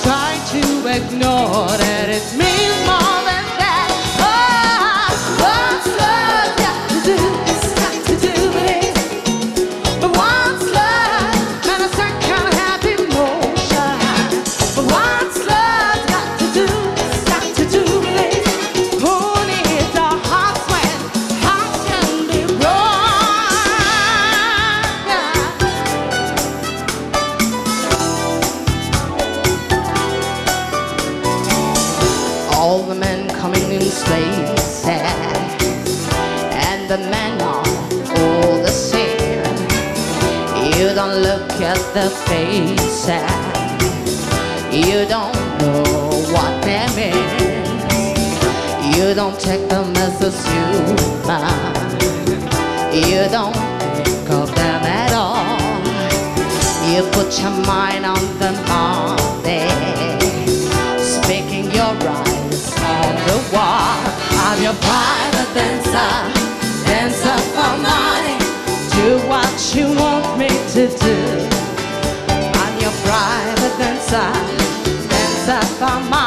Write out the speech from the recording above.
try to ignore that it means more than that. Oh, what's love got to do? It's got to do with it. But what's love? And a certain kind of happy emotion. But what's love got to do? It's got to do with it. Who needs a heart when hearts can be all the men coming in slaves, and the men are all the same. You don't look at the face, you don't know what they mean. You don't take them as a human. You don't think of them at all. You put your mind on the money, speaking your eyes on the wall. I'm your private dancer, dancer for money. Do what you want me to do. I'm your private dancer, dancer for money.